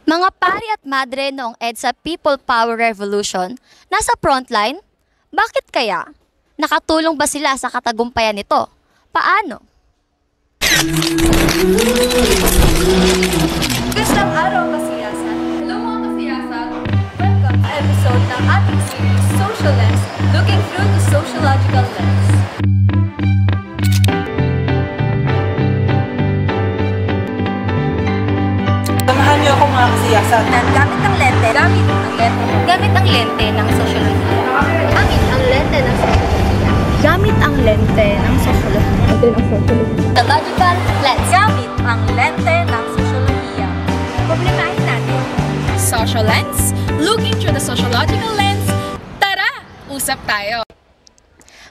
Mga pari at madre noong EDSA People Power Revolution, nasa frontline? Bakit kaya? Nakatulong ba sila sa katagumpayan nito? Paano? Gustang araw, kasiyasan! Hello mga kasiyasan! Welcome sa episode ng ating series, Social Lens, looking through the sociological lens. Samahan niyo ako mga kasiyasan. Gamit ang lente. Gamit ang lente ng sosyolohiya. Gamit ang lente ng sosyolohiya. Gamit ang lente ng sosyolohiya. Sociological lens. Gamit ang lente ng sosyolohiya. Problemahin natin. Social lens, looking through the sociological lens. Tara, usap tayo.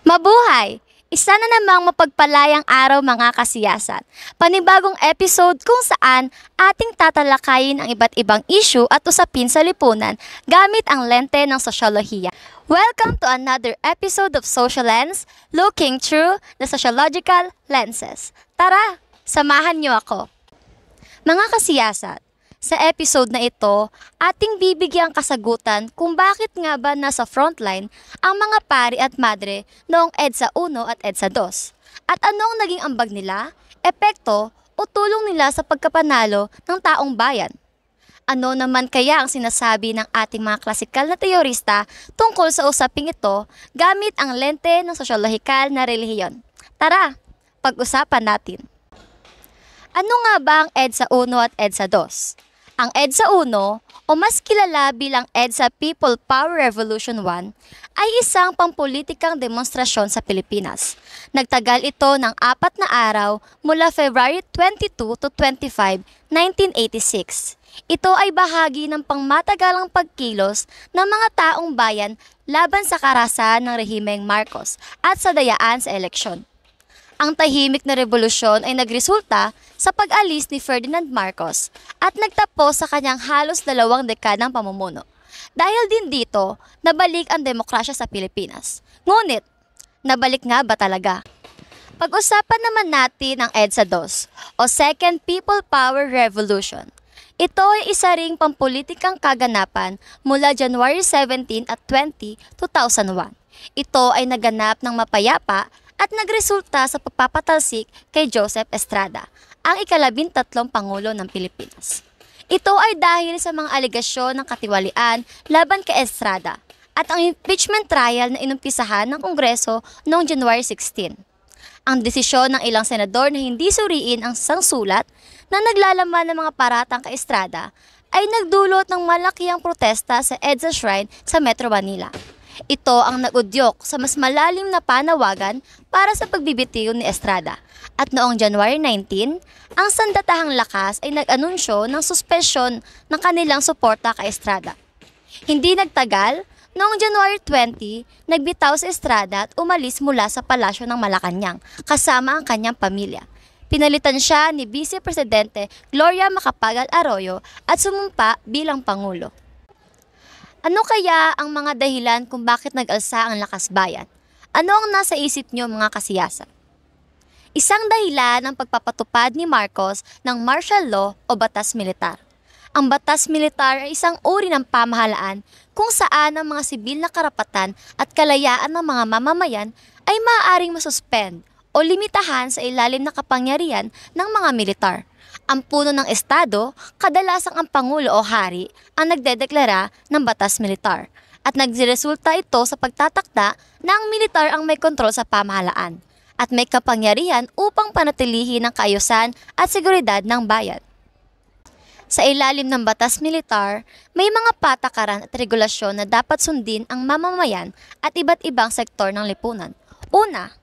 Mabuhay! Isa na namang mapagpalayang araw mga kasiyasan. Panibagong episode kung saan ating tatalakayin ang iba't ibang issue at usapin sa lipunan gamit ang lente ng sosyolohiya. Welcome to another episode of Social Lens, looking through the sociological lenses. Tara, samahan niyo ako. Mga kasiyasan, sa episode na ito, ating bibigyang kasagutan kung bakit nga ba nasa frontline ang mga pari at madre noong EDSA 1 at EDSA 2. At anong naging ambag nila, epekto o tulong nila sa pagkapanalo ng taong bayan. Ano naman kaya ang sinasabi ng ating mga klasikal na teorista tungkol sa usaping ito gamit ang lente ng sosyolohikal na relihiyon? Tara, pag-usapan natin. Ano nga ba ang EDSA 1 at EDSA 2? Ang EDSA 1, o mas kilala bilang EDSA People Power Revolution 1, ay isang pampulitikang demonstrasyon sa Pilipinas. Nagtagal ito ng 4 na araw mula February 22 to 25, 1986. Ito ay bahagi ng pangmatagalang pagkilos ng mga taong bayan laban sa karahasan ng rehimeng Marcos at sa dayaan sa eleksyon. Ang tahimik na revolusyon ay nagresulta sa pag-alis ni Ferdinand Marcos at nagtapos sa kanyang halos 2 dekadang pamumuno. Dahil din dito, nabalik ang demokrasya sa Pilipinas. Ngunit, nabalik nga ba talaga? Pag-usapan naman natin ang EDSA 2 o Second People Power Revolution. Ito ay isa ring pampulitikang kaganapan mula January 17 at 20, 2001. Ito ay naganap ng mapayapa at nagresulta sa pagpapatalsik kay Joseph Estrada, ang ika-13 Pangulo ng Pilipinas. Ito ay dahil sa mga alegasyon ng katiwalian laban kay Estrada at ang impeachment trial na inumpisahan ng Kongreso noong January 16. Ang desisyon ng ilang senador na hindi suriin ang sangsulat na naglalaman ng mga paratang kay Estrada ay nagdulot ng malakihang protesta sa EDSA Shrine sa Metro Manila. Ito ang nag-udyok sa mas malalim na panawagan para sa pagbibitiw ni Estrada. At noong January 19, ang sandatahang lakas ay nag-anunsyo ng suspensyon ng kanilang suporta kay Estrada. Hindi nagtagal, noong January 20, nagbitaw si Estrada at umalis mula sa palasyo ng Malacanang kasama ang kanyang pamilya. Pinalitan siya ni Vice Presidente Gloria Macapagal Arroyo at sumumpa bilang Pangulo. Ano kaya ang mga dahilan kung bakit nag-alsa ang lakas bayan? Ano ang nasa isip niyo mga kasiyasan? Isang dahilan ang pagpapatupad ni Marcos ng martial law o batas militar. Ang batas militar ay isang uri ng pamahalaan kung saan ang mga sibil na karapatan at kalayaan ng mga mamamayan ay maaaring masuspend o limitahan sa ilalim na kapangyarihan ng mga militar. Ang puno ng estado, kadalasang ang pangulo o hari ang nagdedeklara ng batas militar at nagresulta ito sa pagtatakda na ang militar ang may kontrol sa pamahalaan at may kapangyarihan upang panatilihin ang kaayusan at seguridad ng bayan. Sa ilalim ng batas militar, may mga patakaran at regulasyon na dapat sundin ang mamamayan at iba't ibang sektor ng lipunan. Una,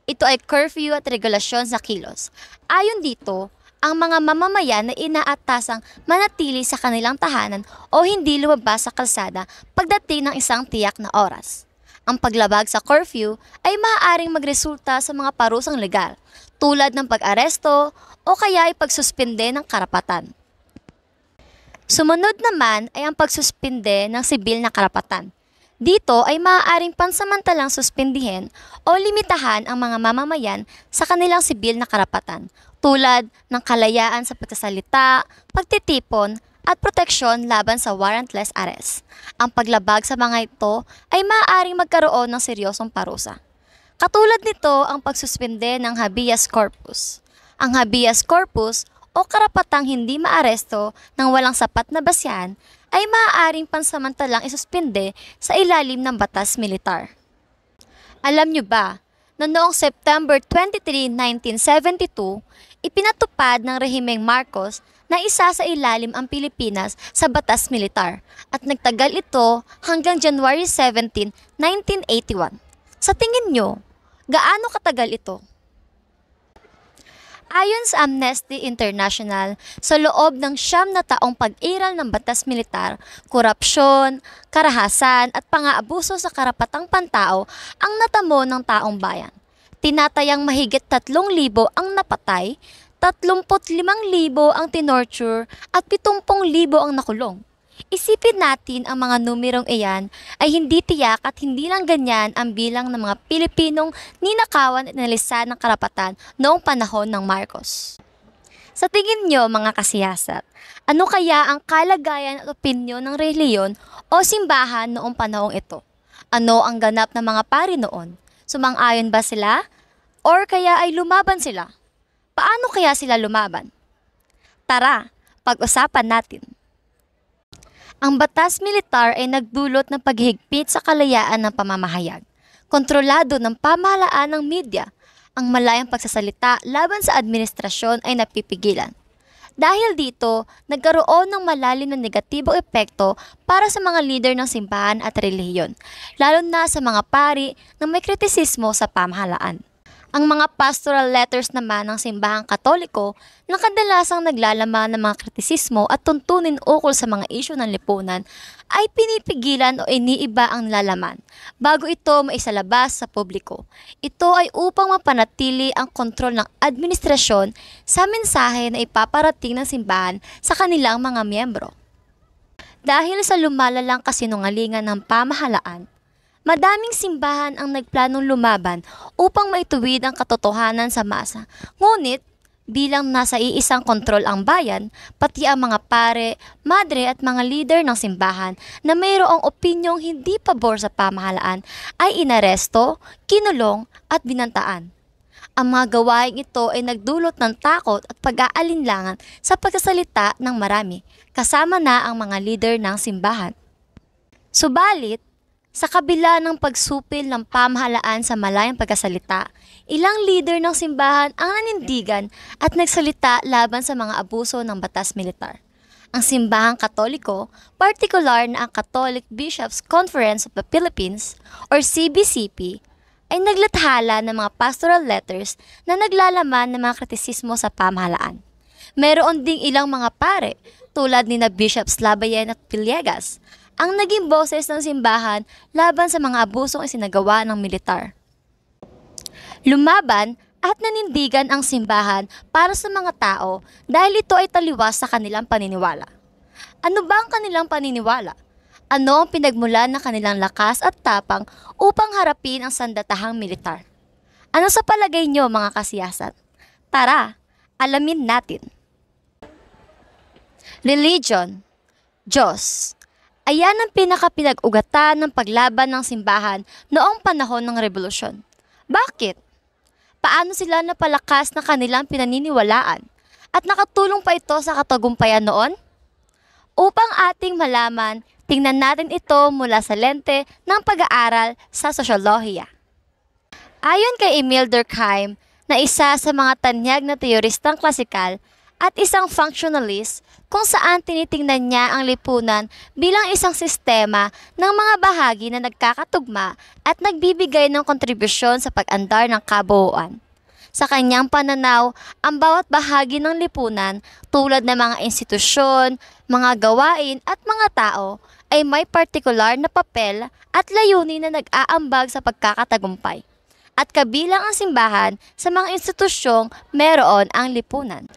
ito ay curfew at regulasyon sa kilos. Ayon dito, ang mga mamamayan na inaatasang manatili sa kanilang tahanan o hindi lumabas sa kalsada pagdating ng isang tiyak na oras. Ang paglabag sa curfew ay maaaring magresulta sa mga parusang legal, tulad ng pag-aresto o kaya ay pagsuspinde ng karapatan. Sumunod naman ay ang pagsuspinde ng sibil na karapatan. Dito ay maaaring pansamantalang suspindihin o limitahan ang mga mamamayan sa kanilang sibil na karapatan, tulad ng kalayaan sa pagsasalita, pagtitipon, at proteksyon laban sa warrantless arrest. Ang paglabag sa mga ito ay maaaring magkaroon ng seryosong parusa. Katulad nito ang pagsuspende ng habeas corpus. Ang habeas corpus o karapatang hindi maaresto ng walang sapat na basihan ay maaaring pansamantalang isuspende sa ilalim ng batas militar. Alam nyo ba na noong September 23, 1972, ipinatupad ng rehimeng Marcos na isa sa ilalim ang Pilipinas sa batas militar at nagtagal ito hanggang January 17, 1981. Sa tingin nyo, gaano katagal ito? Ayon sa Amnesty International, sa loob ng 9 na taong pag-iral ng batas militar, korupsyon, karahasan at pang-aabuso sa karapatang pantao ang natamo ng taong bayan. Tinatayang mahigit 3,000 ang napatay, 35,000 ang tinorture at 70,000 ang nakulong. Isipin natin ang mga numerong iyan ay hindi tiyak at hindi lang ganyan ang bilang ng mga Pilipinong ninakawan at nalisan ng karapatan noong panahon ng Marcos. Sa tingin nyo mga kasiyasat, ano kaya ang kalagayan at opinyon ng reliyon o simbahan noong panahong ito? Ano ang ganap ng mga pari noon? Sumang-ayon ba sila? Or kaya ay lumaban sila? Paano kaya sila lumaban? Tara, pag-usapan natin. Ang batas militar ay nagdulot ng paghigpit sa kalayaan ng pamamahayag. Kontrolado ng pamahalaan ng media, ang malayang pagsasalita laban sa administrasyon ay napipigilan. Dahil dito, nagkaroon ng malalim na negatibong epekto para sa mga leader ng simbahan at relihiyon, lalo na sa mga pari na may kritisismo sa pamahalaan. Ang mga pastoral letters naman ng simbahang Katoliko na kadalasang naglalaman ng mga kritisismo at tuntunin ukol sa mga isyu ng lipunan ay pinipigilan o iniiba ang lalaman bago ito maisalabas sa publiko. Ito ay upang mapanatili ang kontrol ng administrasyon sa mensahe na ipaparating ng simbahan sa kanilang mga miyembro. Dahil sa lumalalang kasinungalingan ng pamahalaan, madaming simbahan ang nagplanong lumaban upang maituwid ang katotohanan sa masa. Ngunit, bilang nasa iisang kontrol ang bayan, pati ang mga pare, madre at mga leader ng simbahan na mayroong opinyong hindi pabor sa pamahalaan ay inaresto, kinulong at binantaan. Ang mga gawaing ito ay nagdulot ng takot at pag-aalinlangan sa pagsasalita ng marami, kasama na ang mga leader ng simbahan. Subalit, sa kabila ng pagsupil ng pamahalaan sa malayang pagkasalita, ilang leader ng simbahan ang nanindigan at nagsalita laban sa mga abuso ng batas militar. Ang simbahang Katoliko, partikular na ang Catholic Bishops' Conference of the Philippines or CBCP, ay naglathala ng mga pastoral letters na naglalaman ng mga kritisismo sa pamahalaan. Meron ding ilang mga pare tulad ni na Bishops Labayen at Villegas ang naging boses ng simbahan laban sa mga abusong isinagawa ng militar. Lumaban at nanindigan ang simbahan para sa mga tao dahil ito ay taliwas sa kanilang paniniwala. Ano ba ang kanilang paniniwala? Ano ang pinagmulan ng kanilang lakas at tapang upang harapin ang sandatahang militar? Ano sa palagay nyo mga kasiyasat? Tara, alamin natin. Religion, Diyos. Ayan ang pinaka-pinag-ugatan ng paglaban ng simbahan noong panahon ng revolusyon. Bakit? Paano sila napalakas na kanilang pinaniniwalaan? At nakatulong pa ito sa katagumpayan noon? Upang ating malaman, tingnan natin ito mula sa lente ng pag-aaral sa sosyolohiya. Ayon kay Emile Durkheim, na isa sa mga tanyag na teoristang klasikal at isang functionalist, kung saan tinitingnan niya ang lipunan bilang isang sistema ng mga bahagi na nagkakatugma at nagbibigay ng kontribusyon sa pag-andar ng kabuuan. Sa kanyang pananaw, ang bawat bahagi ng lipunan tulad ng mga institusyon, mga gawain at mga tao ay may partikular na papel at layunin na nag-aambag sa pagkakatagumpay. At kabilang ang simbahan sa mga institusyong meron ang lipunan.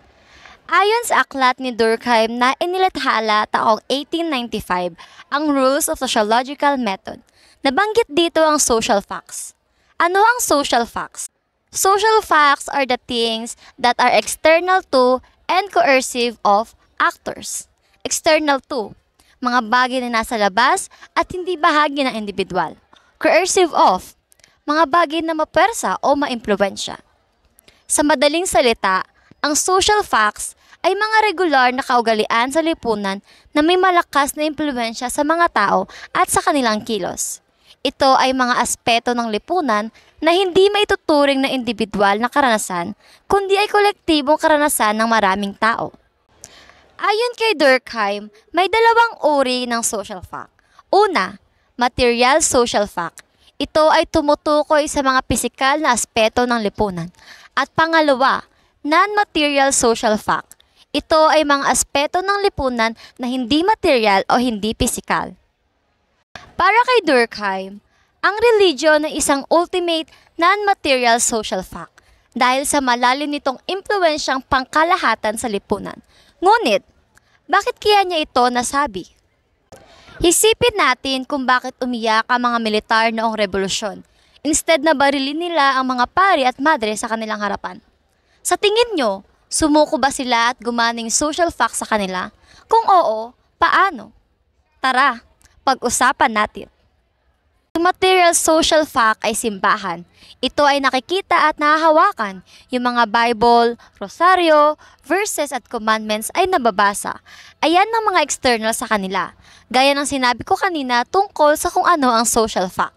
Ayon sa aklat ni Durkheim na inilathala taong 1895, ang Rules of Sociological Method, nabanggit dito ang social facts. Ano ang social facts? Social facts are the things that are external to and coercive of actors. External to, mga bagay na nasa labas at hindi bahagi ng individual. Coercive of, mga bagay na mapersa o maimpluwensya. Sa madaling salita, ang social facts ay mga regular na kaugalian sa lipunan na may malakas na impluwensya sa mga tao at sa kanilang kilos. Ito ay mga aspeto ng lipunan na hindi maituturing na individual na karanasan, kundi ay kolektibong karanasan ng maraming tao. Ayon kay Durkheim, may dalawang uri ng social fact. Una, material social fact. Ito ay tumutukoy sa mga pisikal na aspeto ng lipunan. At pangalawa, non-material social fact. Ito ay mga aspeto ng lipunan na hindi material o hindi pisikal. Para kay Durkheim, ang religion ay isang ultimate non-material social fact dahil sa malalim nitong impluwensyang pangkalahatan sa lipunan. Ngunit, bakit kaya niya ito nasabi? Isipin natin kung bakit umiyak ang mga militar noong revolusyon instead na barilin nila ang mga pari at madre sa kanilang harapan. Sa tingin nyo, sumuko ba sila at gumaning social fact sa kanila? Kung oo, paano? Tara, pag-usapan natin. Yung material social fact ay simbahan. Ito ay nakikita at nahahawakan. Yung mga Bible, rosaryo, verses at commandments ay nababasa. Ayan ang mga external sa kanila. Gaya ng sinabi ko kanina tungkol sa kung ano ang social fact.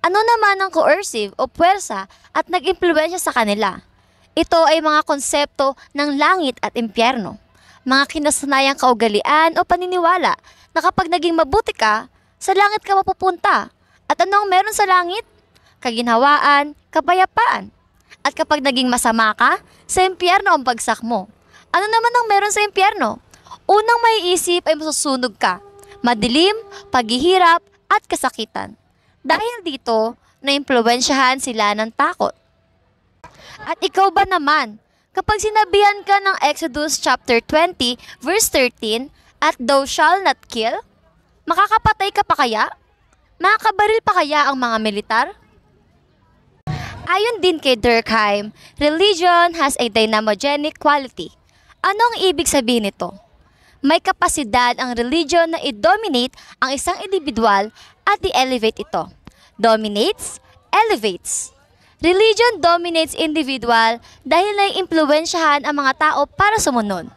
Ano naman ang coercive o puwersa at nag-impluwensya sa kanila? Ito ay mga konsepto ng langit at impyerno. Mga kinasanayang kaugalian o paniniwala na kapag naging mabuti ka, sa langit ka mapupunta. At ano ang meron sa langit? Kaginhawaan, kapayapaan. At kapag naging masama ka, sa impyerno ang bagsak mo. Ano naman ang meron sa impyerno? Unang maiisip ay masusunog ka. Madilim, paghihirap, at kasakitan. Dahil dito, naimpluwensyahan sila ng takot. At ikaw ba naman, kapag sinabihan ka ng Exodus chapter 20, verse 13, at thou shalt not kill, makakapatay ka pa kaya? Makakabaril pa kaya ang mga militar? Ayon din kay Durkheim, religion has a dynamogenic quality. Ano ang ibig sabihin nito? May kapasidad ang religion na i-dominate ang isang individual at i-elevate ito. Dominates, elevates. Religion dominates individual dahil nai-impluwensyahan ang mga tao para sumunod.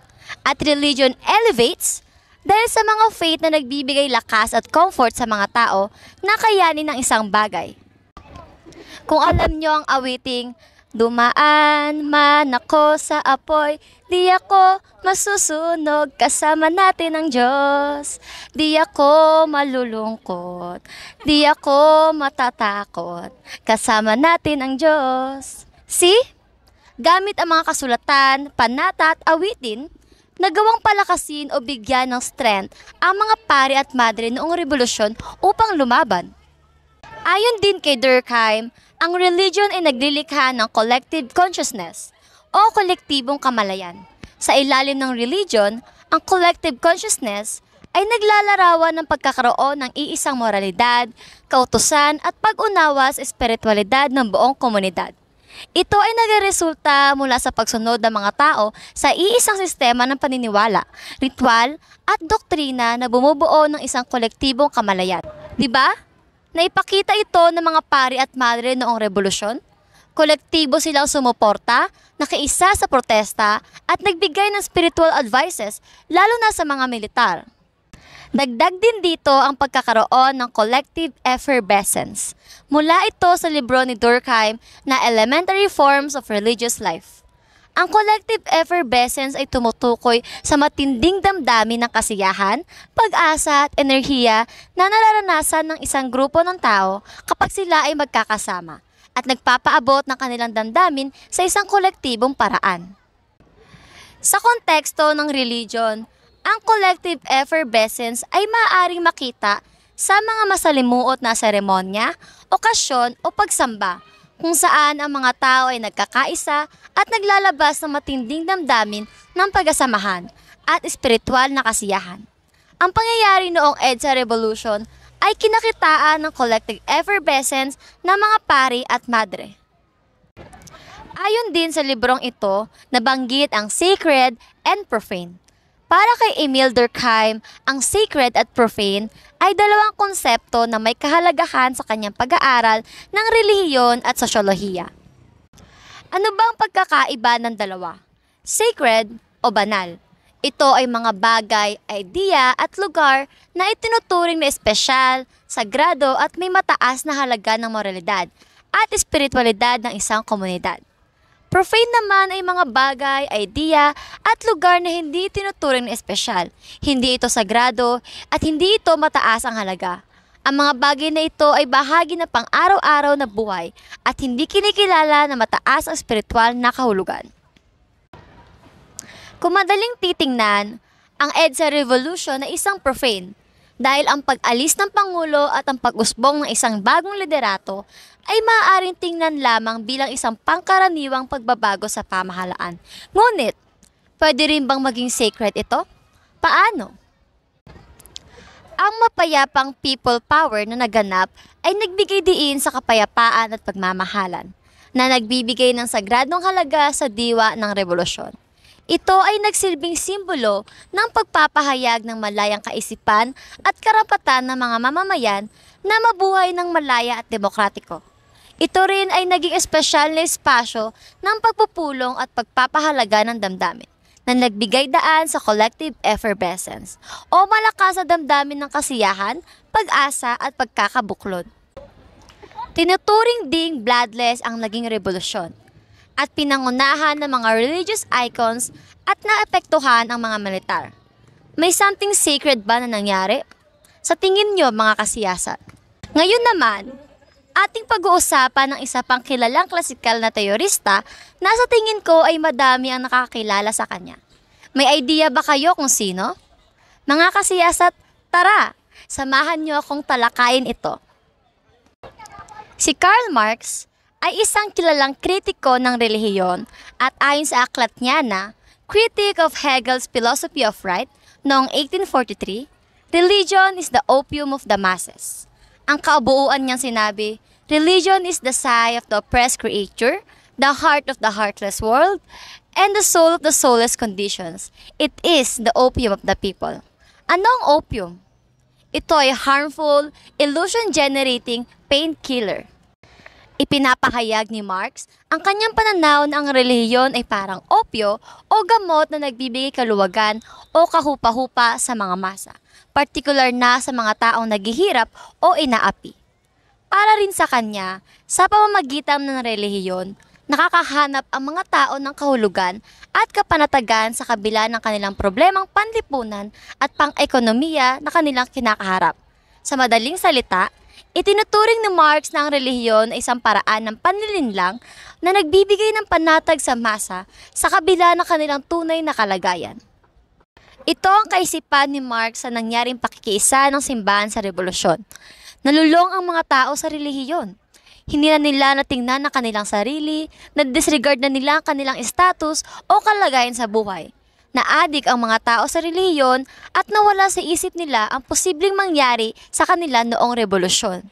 At religion elevates dahil sa mga faith na nagbibigay lakas at comfort sa mga tao na kayanin ng isang bagay. Kung alam nyo ang awiting, dumaan man ako sa apoy, di ako masusunog, kasama natin ang Diyos. Di ako malulungkot, di ako matatakot, kasama natin ang Diyos. See? Gamit ang mga kasulatan, panata at awitin, nagawang palakasin o bigyan ng strength ang mga pari at madre noong revolusyon upang lumaban. Ayon din kay Durkheim, ang religion ay naglilikha ng collective consciousness o kolektibong kamalayan. Sa ilalim ng religion, ang collective consciousness ay naglalarawan ng pagkakaroon ng iisang moralidad, kautusan at pag-unawa sa espiritualidad ng buong komunidad. Ito ay nagresulta mula sa pagsunod ng mga tao sa iisang sistema ng paniniwala, ritual at doktrina na bumubuo ng isang kolektibong kamalayan. Diba? Naipakita ito ng mga pari at madre noong revolusyon. Kolektibo silang sumuporta, nakiisa sa protesta at nagbigay ng spiritual advices lalo na sa mga militar. Dagdag din dito ang pagkakaroon ng collective effervescence. Mula ito sa libro ni Durkheim na Elementary Forms of Religious Life. Ang collective effervescence ay tumutukoy sa matinding damdamin ng kasiyahan, pag-asa at enerhiya na nararanasan ng isang grupo ng tao kapag sila ay magkakasama at nagpapaabot ng kanilang damdamin sa isang kolektibong paraan. Sa konteksto ng religion, ang collective effervescence ay maaaring makita sa mga masalimuot na seremonya, okasyon o pagsamba kung saan ang mga tao ay nagkakaisa at naglalabas ng matinding damdamin ng pagkasamahan at espiritual na kasiyahan. Ang pangyayari noong EDSA Revolution ay kinakitaan ng collective effervescence ng mga pari at madre. Ayon din sa librong ito, nabanggit ang sacred and profane. Para kay Emile Durkheim, ang sacred at profane ay dalawang konsepto na may kahalagahan sa kanyang pag-aaral ng relihiyon at sosyolohiya. Ano bang pagkakaiba ng dalawa? Sacred o banal? Ito ay mga bagay, idea at lugar na itinuturing na espesyal, sagrado at may mataas na halaga ng moralidad at espiritualidad ng isang komunidad. Profane naman ay mga bagay, idea at lugar na hindi tinuturing na espesyal, hindi ito sagrado at hindi ito mataas ang halaga. Ang mga bagay na ito ay bahagi ng pang-araw-araw na buhay at hindi kinikilala na mataas ang espiritual na kahulugan. Kung madaling titingnan, ang EDSA Revolution ay isang profane dahil ang pag-alis ng Pangulo at ang pag-usbong ng isang bagong liderato ay maaaring tingnan lamang bilang isang pangkaraniwang pagbabago sa pamahalaan. Ngunit, pwede rin bang maging sacred ito? Paano? Ang mapayapang people power na naganap ay nagbigay diin sa kapayapaan at pagmamahalan na nagbibigay ng sagradong halaga sa diwa ng revolusyon. Ito ay nagsilbing simbolo ng pagpapahayag ng malayang kaisipan at karapatan ng mga mamamayan na mabuhay ng malaya at demokratiko. Ito rin ay naging espesyal na espasyo ng pagpupulong at pagpapahalaga ng damdamin na nagbigay daan sa collective effervescence o malakas na damdamin ng kasiyahan, pag-asa at pagkakabuklod. Tinuturing ding bloodless ang naging revolusyon at pinangunahan ng mga religious icons at naapektuhan ang mga militar. May something sacred ba na nangyari? Sa tingin nyo mga kasiyasat? Ngayon naman, ating pag-uusapan ng isa pang kilalang klasikal na teorista na sa tingin ko ay madami ang nakakilala sa kanya. May idea ba kayo kung sino? Mga kasiyasat, tara! Samahan niyo akong talakayin ito. Si Karl Marx ay isang kilalang kritiko ng relihiyon at ayon sa aklat niya na Critique of Hegel's Philosophy of Right noong 1843, religion is the opium of the masses. Ang kabuuan niyang sinabi, religion is the sigh of the oppressed creature, the heart of the heartless world, and the soul of the soulless conditions. It is the opium of the people. Anong opium? Ito ay harmful, illusion-generating painkiller. Ipinapahayag ni Marx ang kanyang pananaw na ang relihiyon ay parang opyo o gamot na nagbibigay kaluwagan o kahupa-hupa sa mga masa, partikular na sa mga taong naghihirap o inaapi. Para rin sa kanya, sa pamamagitan ng relihiyon, nakakahanap ang mga tao ng kahulugan at kapanatagan sa kabila ng kanilang problemang panlipunan at pang-ekonomiya na kanilang kinakaharap. Sa madaling salita, itinuturing ni Marx na ang relihiyon ay isang paraan ng panlilinlang na nagbibigay ng panatag sa masa sa kabila ng kanilang tunay na kalagayan. Ito ang kaisipan ni Marx sa nangyaring pakikiisa ng simbahan sa revolusyon. Nalulong ang mga tao sa relihiyon. Hindi na nila natingnan ang kanilang sarili, na-disregard na nila ang kanilang status o kalagayan sa buhay. Naadik ang mga tao sa relihiyon at nawala sa isip nila ang posibleng mangyari sa kanila noong revolusyon.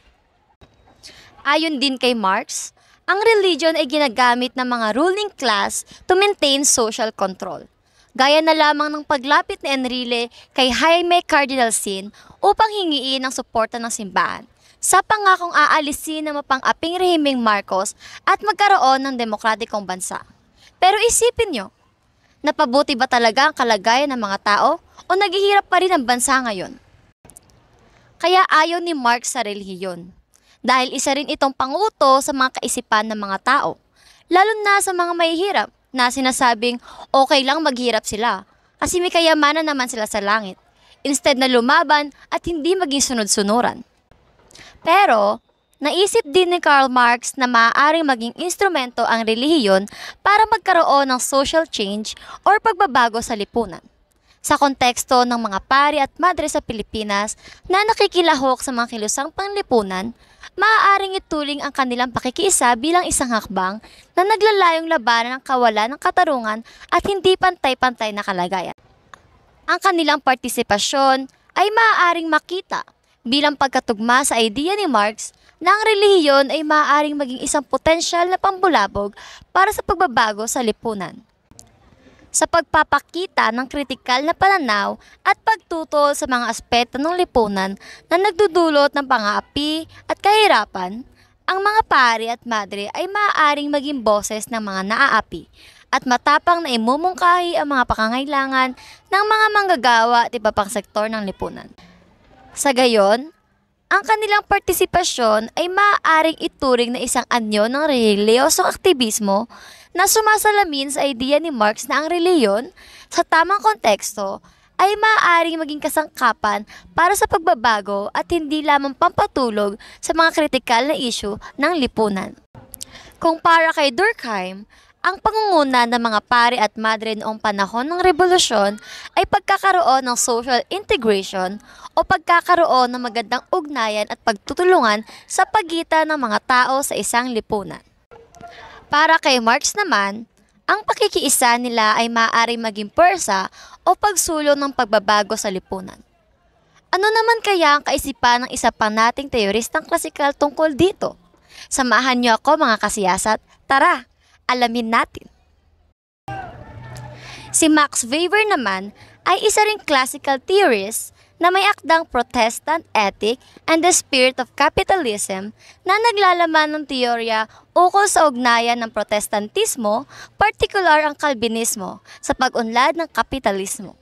Ayon din kay Marx, ang religion ay ginagamit ng mga ruling class to maintain social control. Gaya na lamang ng paglapit ni Enrile kay Jaime Cardinal Sin upang hingiin ang suporta ng simbahan sa pangakong aalisin ng mapang-aping rehimeng Marcos at magkaroon ng demokratikong bansa. Pero isipin nyo, napabuti ba talaga ang kalagayan ng mga tao o naghihirap pa rin ang bansa ngayon? Kaya ayaw ni Marx sa relihiyon. Dahil isa rin itong panguto sa mga kaisipan ng mga tao, lalo na sa mga mahihirap na sinasabing okay lang maghirap sila kasi may kayamanan naman sila sa langit, instead na lumaban at hindi maging sunod-sunuran. Pero, naisip din ni Karl Marx na maaaring maging instrumento ang relihiyon para magkaroon ng social change or pagbabago sa lipunan. Sa konteksto ng mga pari at madre sa Pilipinas na nakikilahok sa mga kilusang panglipunan, maaaring ituling ang kanilang pakikiisa bilang isang hakbang na naglalayong labanan ng kawalan ng katarungan at hindi pantay-pantay na kalagayan. Ang kanilang partisipasyon ay maaaring makita bilang pagkatugma sa idea ni Marx na ang relihiyon ay maaaring maging isang potensyal na pambulabog para sa pagbabago sa lipunan. sa pagpapakita ng kritikal na pananaw at pagtutol sa mga aspeto ng lipunan na nagdudulot ng pang-aapi at kahirapan, ang mga pari at madre ay maaaring maging boses ng mga naaapi at matapang na imumungkahi ang mga pangangailangan ng mga manggagawa at iba pang sektor ng lipunan. Sa gayon, ang kanilang partisipasyon ay maaaring ituring na isang anyo ng relihiyosong aktibismo na sumasalamin sa ideya ni Marx na ang reliyon, sa tamang konteksto, ay maaaring maging kasangkapan para sa pagbabago at hindi lamang pampatulog sa mga kritikal na issue ng lipunan. Kung para kay Durkheim, ang pangunguna ng mga pari at madre noong panahon ng revolusyon ay pagkakaroon ng social integration o pagkakaroon ng magandang ugnayan at pagtutulungan sa pagitan ng mga tao sa isang lipunan. Para kay Marx naman, ang pakikiisa nila ay maaaring maging pwersa o pagsulong ng pagbabago sa lipunan. Ano naman kaya ang kaisipan ng isa pang nating teoristang klasikal tungkol dito? Samahan niyo ako mga kasiyasat, tara! Alamin natin. Si Max Weber naman ay isa ring classical theorist na may akdang Protestant Ethic and the Spirit of Capitalism na naglalaman ng teorya ukol sa ugnayan ng Protestantismo, partikular ang Calvinismo, sa pag-unlad ng kapitalismo.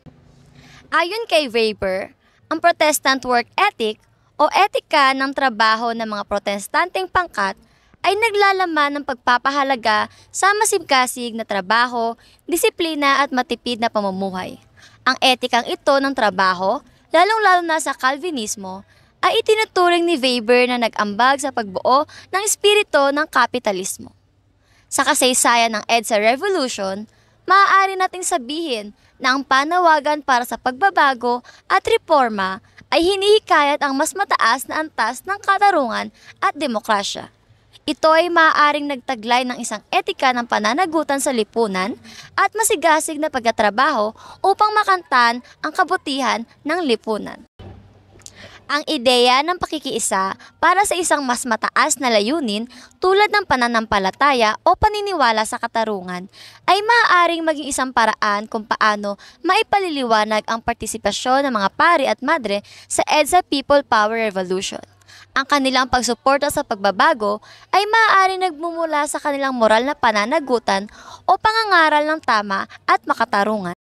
Ayon kay Weber, ang Protestant work ethic o etika ng trabaho ng mga protestanteng pangkat ay naglalaman ng pagpapahalaga sa masigkasig na trabaho, disiplina at matipid na pamumuhay. Ang etikang ito ng trabaho, lalong-lalo na sa Calvinismo, ay itinuturing ni Weber na nag-ambag sa pagbuo ng espiritu ng kapitalismo. Sa kasaysayan ng EDSA Revolution, maaari nating sabihin na ang panawagan para sa pagbabago at reforma ay hinihikayat ang mas mataas na antas ng katarungan at demokrasya. Ito ay maaaring nagtaglay ng isang etika ng pananagutan sa lipunan at masigasig na pagtatrabaho upang makantan ang kabutihan ng lipunan. Ang ideya ng pakikiisa para sa isang mas mataas na layunin tulad ng pananampalataya o paniniwala sa katarungan ay maaaring maging isang paraan kung paano maipaliliwanag ang partisipasyon ng mga pari at madre sa EDSA People Power Revolution. Ang kanilang pagsuporta sa pagbabago ay maaaring nagmumula sa kanilang moral na pananagutan o pangangaral ng tama at makatarungan.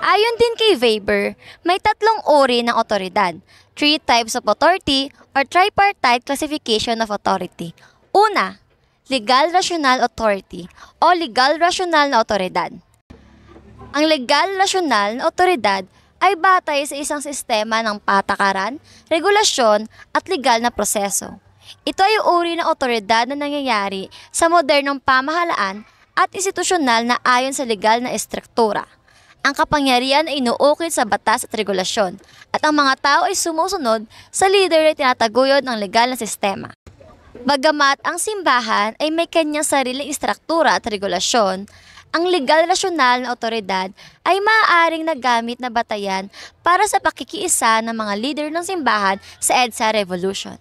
Ayon din kay Weber, may tatlong uri ng otoridad, 3 types of authority or tripartite classification of authority. Una, legal-rational authority o legal-rational na otoridad. Ang legal-rational na otoridad ay batay sa isang sistema ng patakaran, regulasyon at legal na proseso. Ito ay uri ng otoridad na nangyayari sa modernong pamahalaan at institusyonal na ayon sa legal na estruktura. Ang kapangyarihan ay inuukit sa batas at regulasyon at ang mga tao ay sumusunod sa leader na tinataguyod ng legal na sistema. Bagamat ang simbahan ay may kanyang sariling istruktura at regulasyon, ang legal-rasyonal na otoridad ay maaaring nagamit na batayan para sa pakikiisa ng mga leader ng simbahan sa EDSA Revolution.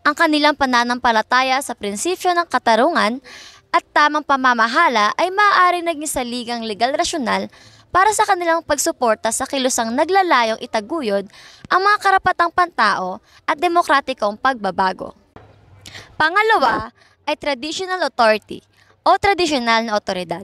Ang kanilang pananampalataya sa prinsipyo ng katarungan at tamang pamamahala ay maaaring naging saligang legal-rasyonal para sa kanilang pagsuporta sa kilusang naglalayong itaguyod ang mga karapatang pantao at demokratikong pagbabago. Pangalawa ay traditional authority o tradisyonal na otoridad.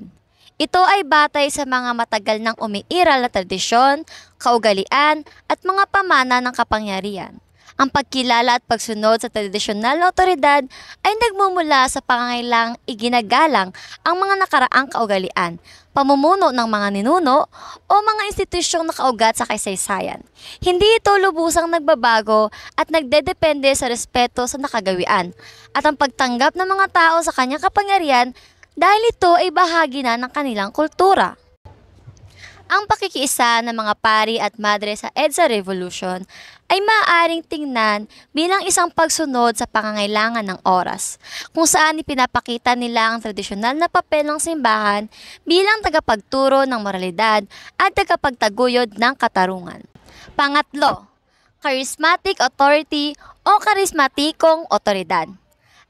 Ito ay batay sa mga matagal nang umiiral na tradisyon, kaugalian at mga pamana ng kapangyarihan. Ang pagkilala at pagsunod sa tradisyonal na otoridad ay nagmumula sa pangangailangang iginagalang ang mga nakaraang kaugalian, pamumuno ng mga ninuno o mga institusyong nakaugat sa kasaysayan. Hindi ito lubusang nagbabago at nagdedepende sa respeto sa nakagawian at ang pagtanggap ng mga tao sa kanyang kapangyarihan dahil ito ay bahagi na ng kanilang kultura. Ang pakikiisa ng mga pari at madre sa EDSA Revolution ay maaaring tingnan bilang isang pagsunod sa pangangailangan ng oras, kung saan ipinapakita nila ang tradisyonal na papel ng simbahan bilang tagapagturo ng moralidad at tagapagtaguyod ng katarungan. Pangatlo, charismatic authority o karismatikong otoridad.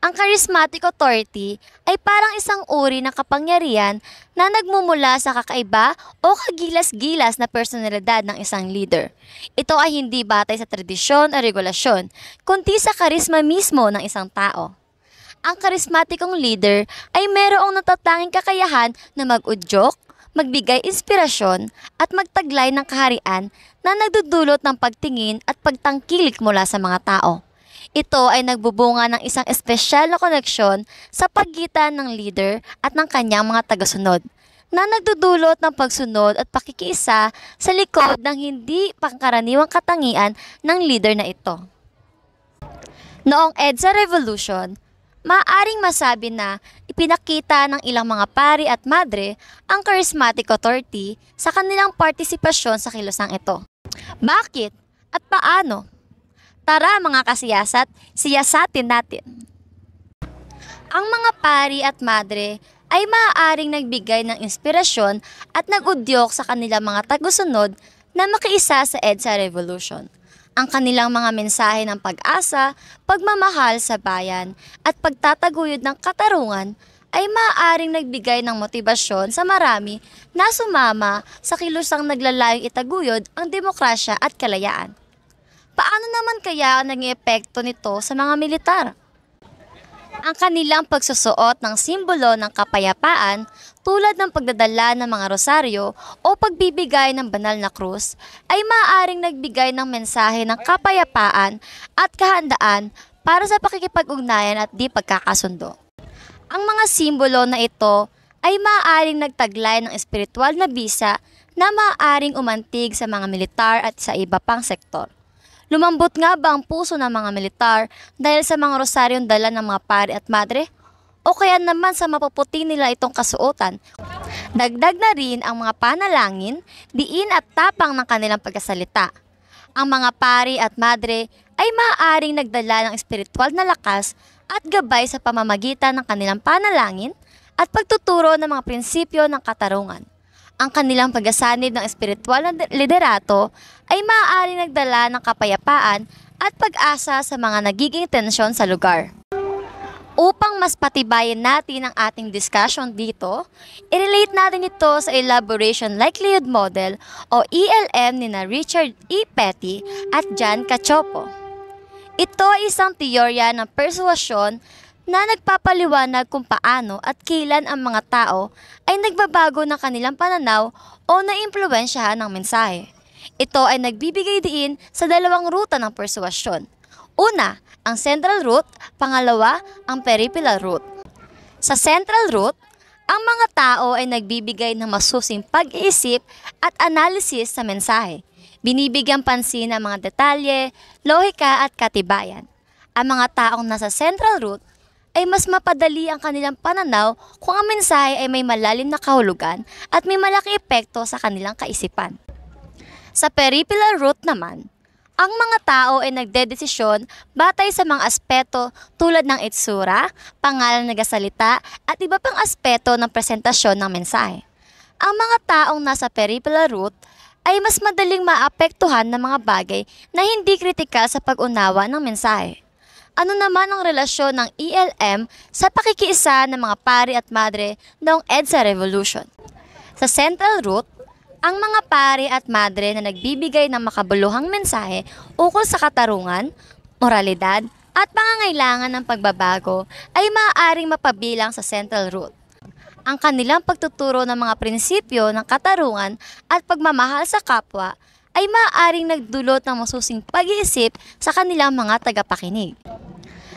Ang charismatic authority ay parang isang uri ng kapangyarihan na nagmumula sa kakaiba o kagilas-gilas na personalidad ng isang leader. Ito ay hindi batay sa tradisyon o regulasyon, kundi sa karisma mismo ng isang tao. Ang karismatikong leader ay mayroong natatanging kakayahan na mag-udyok, magbigay inspirasyon at magtaglay ng kaharian na nagdudulot ng pagtingin at pagtangkilik mula sa mga tao. Ito ay nagbubunga ng isang espesyal na koneksyon sa pagitan ng leader at ng kanyang mga tagasunod na nagdudulot ng pagsunod at pakikiisa sa likod ng hindi pangkaraniwang katangian ng leader na ito. Noong EDSA Revolution, maaaring masabi na ipinakita ng ilang mga pari at madre ang charismatic authority sa kanilang partisipasyon sa kilusang ito. Bakit at paano? Tara mga kasiyasat, siyasatin natin. Ang mga pari at madre ay maaaring nagbigay ng inspirasyon at nagudyok sa kanilang mga tagusunod na makiisa sa EDSA Revolution. Ang kanilang mga mensahe ng pag-asa, pagmamahal sa bayan, at pagtataguyod ng katarungan ay maaaring nagbigay ng motibasyon sa marami na sumama sa kilusang naglalayong itaguyod ang demokrasya at kalayaan. Paano naman kaya ang naging epekto nito sa mga militar? Ang kanilang pagsusuot ng simbolo ng kapayapaan tulad ng pagdadala ng mga rosaryo o pagbibigay ng banal na krus ay maaaring nagbigay ng mensahe ng kapayapaan at kahandaan para sa pakikipag-ugnayan at di pagkakasundo. Ang mga simbolo na ito ay maaaring nagtaglay ng espiritual na bisa na maaaring umantig sa mga militar at sa iba pang sektor. Lumambot nga ba ang puso ng mga militar dahil sa mga rosaryong dala ng mga pari at madre? O kaya naman sa mapuputi nila itong kasuotan? Dagdag na rin ang mga panalangin, diin at tapang ng kanilang pagkasalita. Ang mga pari at madre ay maaaring nagdala ng espiritual na lakas at gabay sa pamamagitan ng kanilang panalangin at pagtuturo ng mga prinsipyo ng katarungan. Ang kanilang paghasanib ng espiritual na liderato ay maaaring nagdala ng kapayapaan at pag-asa sa mga nagiging tensyon sa lugar. Upang mas patibayin natin ang ating discussion dito, i-relate natin ito sa Elaboration Likelihood Model o ELM ni na Richard E. Petty at John Cacioppo. Ito ay isang teorya ng persuasyon na nagpapaliwanag kung paano at kailan ang mga tao ay nagbabago ng kanilang pananaw o naimpluwensyahan ng mensahe. Ito ay nagbibigay diin sa dalawang ruta ng persuasyon. Una, ang central route, pangalawa, ang peripheral route. Sa central route, ang mga tao ay nagbibigay ng masusing pag-iisip at analysis sa mensahe. Binibigyan pansin ang mga detalye, lohika at katibayan. Ang mga taong nasa central route ay mas mapadali ang kanilang pananaw kung ang mensahe ay may malalim na kahulugan at may malaking epekto sa kanilang kaisipan. Sa peripheral route naman, ang mga tao ay nagdedesisyon batay sa mga aspeto tulad ng itsura, pangalan ng nagasalita at iba pang aspeto ng presentasyon ng mensahe. Ang mga taong nasa peripheral route ay mas madaling maapektuhan ng mga bagay na hindi kritikal sa pag-unawa ng mensahe. Ano naman ang relasyon ng ELM sa pakikiisa ng mga pari at madre noong EDSA Revolution? Sa central route, ang mga pari at madre na nagbibigay ng makabuluhang mensahe ukol sa katarungan, moralidad at pangangailangan ng pagbabago ay maaaring mapabilang sa central route. Ang kanilang pagtuturo ng mga prinsipyo ng katarungan at pagmamahal sa kapwa ay maaaring nagdulot ng masusing pag-iisip sa kanilang mga tagapakinig.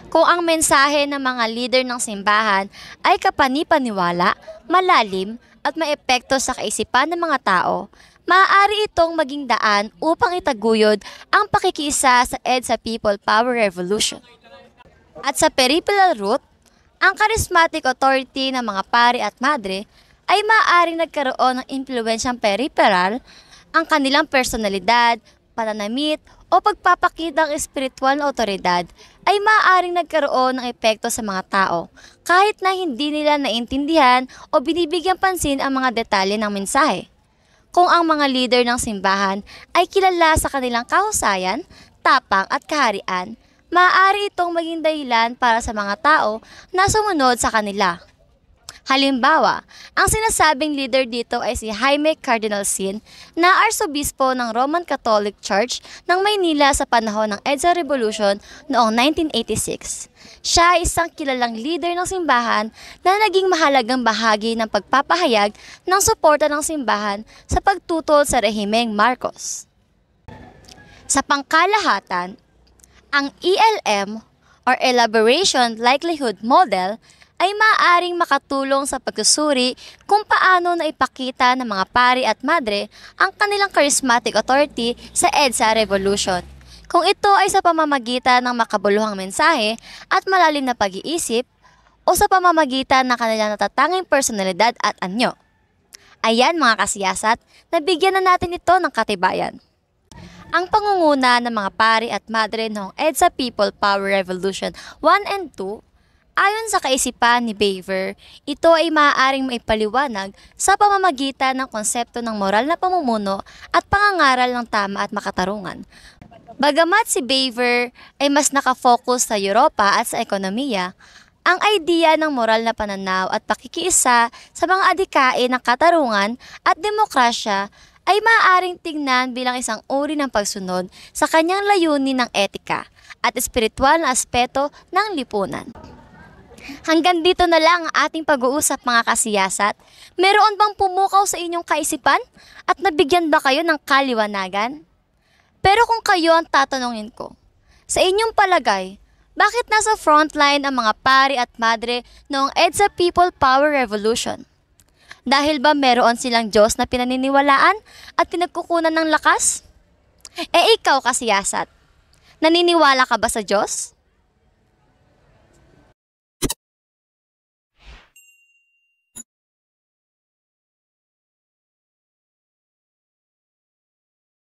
Kung ang mensahe ng mga leader ng simbahan ay kapanipaniwala, malalim at may epekto sa kaisipan ng mga tao, maaari itong maging daan upang itaguyod ang pakikiisa sa EDSA People Power Revolution. At sa peripheral route, ang charismatic authority ng mga pari at madre ay maaaring nagkaroon ng impluwensyang peripheral, ang kanilang personalidad, pananamit o pagpapakitang espiritual na otoridad ay maaaring nagkaroon ng epekto sa mga tao kahit na hindi nila naintindihan o binibigyan pansin ang mga detalye ng mensahe. Kung ang mga leader ng simbahan ay kilala sa kanilang kahusayan, tapang at kaharian, maaari itong maging dahilan para sa mga tao na sumunod sa kanila. Halimbawa, ang sinasabing leader dito ay si Jaime Cardinal Sin na arsobispo ng Roman Catholic Church ng Maynila sa panahon ng EDSA Revolution noong 1986. Siya ay isang kilalang leader ng simbahan na naging mahalagang bahagi ng pagpapahayag ng suporta ng simbahan sa pagtutol sa rehimeng Marcos. Sa pangkalahatan, ang ELM or Elaboration Likelihood Model ay maaaring makatulong sa pagsusuri kung paano naipakita ng mga pari at madre ang kanilang charismatic authority sa EDSA Revolution. Kung ito ay sa pamamagitan ng makabuluhang mensahe at malalim na pag-iisip o sa pamamagitan ng kanilang natatanging personalidad at anyo. Ayan mga kasiyasat, nabigyan na natin ito ng katibayan. Ang pangunguna ng mga pari at madre noong EDSA People Power Revolution 1 and 2, ayon sa kaisipan ni Beaver, ito ay maaaring maipaliwanag sa pamamagitan ng konsepto ng moral na pamumuno at pangangaral ng tama at makatarungan. Bagamat si Beaver ay mas nakafocus sa Europa at sa ekonomiya, ang idea ng moral na pananaw at pakikiisa sa mga adikain ng katarungan at demokrasya ay maaaring tingnan bilang isang uri ng pagsunod sa kanyang layunin ng etika at espiritual na aspeto ng lipunan. Hanggang dito na lang ang ating pag-uusap mga kasiyasat. Meron bang pumukaw sa inyong kaisipan at nabigyan ba kayo ng kaliwanagan? Pero kung kayo ang tatanungin ko, sa inyong palagay, bakit nasa frontline ang mga pari at madre noong EDSA People Power Revolution? Dahil ba meron silang Diyos na pinaniniwalaan at pinagkukunan ng lakas? Ikaw kasiyasat, naniniwala ka ba sa Diyos?